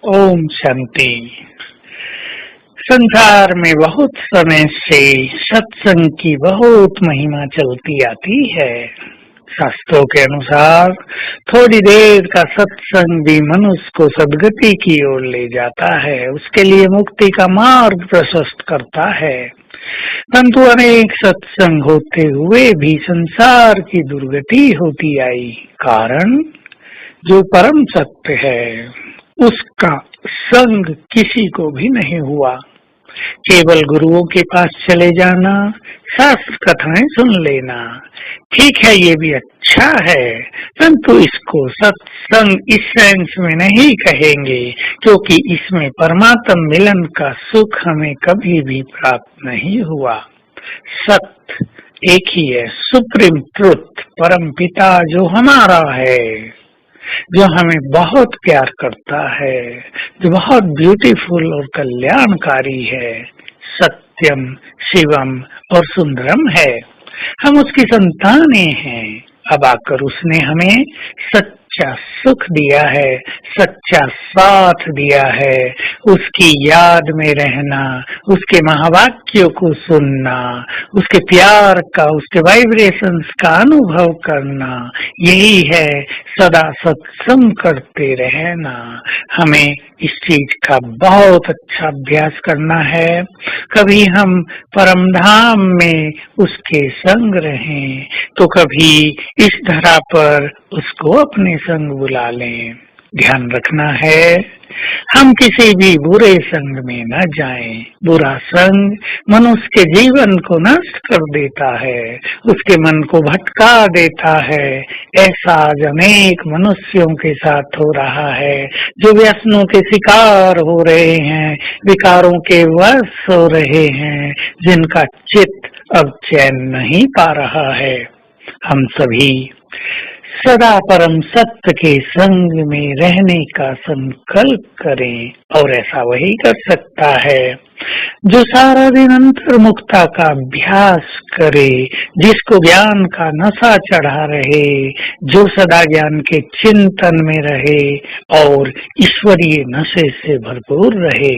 ओम शांति। संसार में बहुत समय से सत्संग की बहुत महिमा चलती आती है। शास्त्रों के अनुसार थोड़ी देर का सत्संग भी मनुष्य को सद्गति की ओर ले जाता है, उसके लिए मुक्ति का मार्ग प्रशस्त करता है। परंतु अनेक सत्संग होते हुए भी संसार की दुर्गति होती आई। कारण जो परम सत्य है उसका संग किसी को भी नहीं हुआ। केवल गुरुओं के पास चले जाना, शास्त्र कथाएं सुन लेना ठीक है, ये भी अच्छा है, परंतु इसको सत्संग इस सेंस में नहीं कहेंगे, क्योंकि इसमें परमात्म मिलन का सुख हमें कभी भी प्राप्त नहीं हुआ। सत्य एक ही है, सुप्रीम ट्रुथ, परम पिता जो हमारा है, जो हमें बहुत प्यार करता है, जो बहुत ब्यूटीफुल और कल्याणकारी है, सत्यम शिवम और सुंदरम है। हम उसकी संतानें हैं। अब आकर उसने हमें सच्चा सुख दिया है, सच्चा साथ दिया है। उसकी याद में रहना, उसके महावाक्यों को सुनना, उसके प्यार का, उसके वाइब्रेशंस का अनुभव करना, यही है सदा सत्संग करते रहना। हमें इस चीज का बहुत अच्छा अभ्यास करना है। कभी हम परम धाम में उसके संग रहें, तो कभी इस धरा पर उसको अपने संग बुला लें। ध्यान रखना है, हम किसी भी बुरे संग में न जाएं। बुरा संग मनुष्य के जीवन को नष्ट कर देता है, उसके मन को भटका देता है। ऐसा आज अनेक मनुष्यों के साथ हो रहा है, जो व्यसनों के शिकार हो रहे हैं, विकारों के वश हो रहे हैं, जिनका चित्त अब चैन नहीं पा रहा है। हम सभी सदा परम सत्य के संग में रहने का संकल्प करें, और ऐसा वही कर सकता है जो सारा दिन अंतर्मुखता का अभ्यास करे, जिसको ज्ञान का नशा चढ़ा रहे, जो सदा ज्ञान के चिंतन में रहे और ईश्वरीय नशे से भरपूर रहे।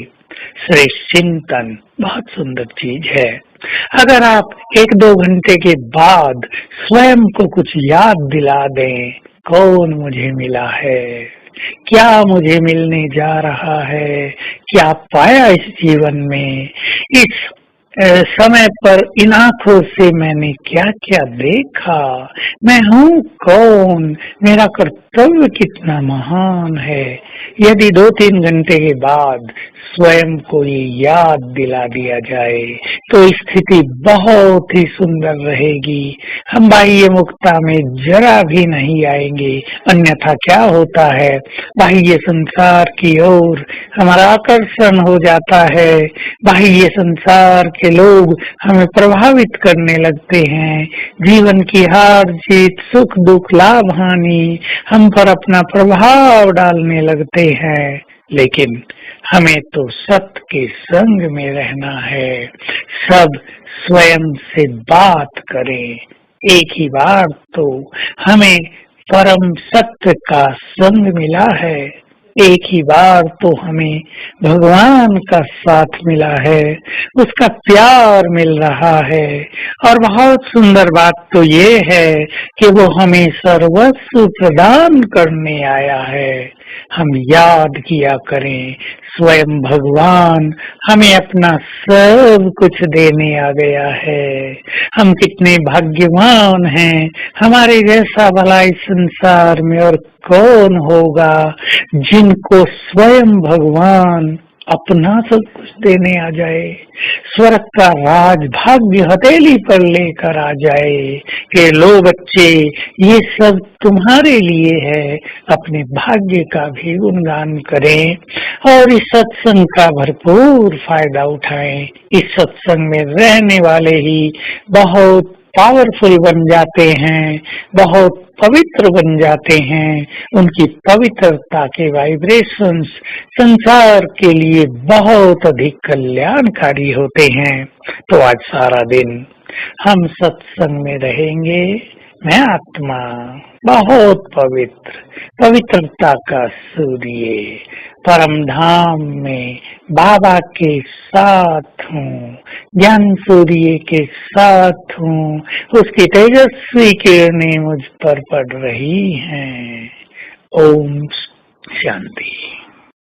श्रेष्ठ चिंतन बहुत सुंदर चीज है। अगर आप 1-2 घंटे के बाद स्वयं को कुछ याद दिला दें, कौन मुझे मिला है, क्या मुझे मिलने जा रहा है, क्या पाया इस जीवन में, इस समय पर इन आंखों से मैंने क्या क्या देखा, मैं हूँ कौन, मेरा कर्तव्य कितना महान है। यदि 2-3 घंटे के बाद स्वयं को ये याद दिला दिया जाए तो स्थिति बहुत ही सुंदर रहेगी। हम बाह्य मुक्ता में जरा भी नहीं आएंगे। अन्यथा क्या होता है, बाह्य संसार की ओर हमारा आकर्षण हो जाता है। बाह्य संसार के लोग हमें प्रभावित करने लगते हैं। जीवन की हार जीत, सुख दुख, लाभ हानि हम पर अपना प्रभाव डालने लगते हैं। लेकिन हमें तो सत्य के संग में रहना है। सब स्वयं से बात करें। एक ही बार तो हमें परम सत्य का संग मिला है, एक ही बार तो हमें भगवान का साथ मिला है, उसका प्यार मिल रहा है। और बहुत सुंदर बात तो ये है कि वो हमें सर्वस्व प्रदान करने आया है। हम याद किया करें, स्वयं भगवान हमें अपना सब कुछ देने आ गया है। हम कितने भाग्यवान हैं। हमारे जैसा भला इस संसार में और कौन होगा जिनको स्वयं भगवान अपना सब कुछ देने आ जाए, स्वर्ग का राज भाग्य हथेली पर लेकर आ जाए कि लो बच्चे, ये सब तुम्हारे लिए है। अपने भाग्य का भी गुणगान करें और इस सत्संग का भरपूर फायदा उठाएं। इस सत्संग में रहने वाले ही बहुत पावरफुल बन जाते हैं, बहुत पवित्र बन जाते हैं। उनकी पवित्रता के वाइब्रेशंस संसार के लिए बहुत अधिक कल्याणकारी होते हैं। तो आज सारा दिन हम सत्संग में रहेंगे। मैं आत्मा बहुत पवित्र, पवित्रता का सूर्य, परम धाम में बाबा के साथ हूँ, ज्ञान सूर्य के साथ हूँ, उसकी तेजस्वी किरणें मुझ पर पड़ रही हैं। ओम शांति।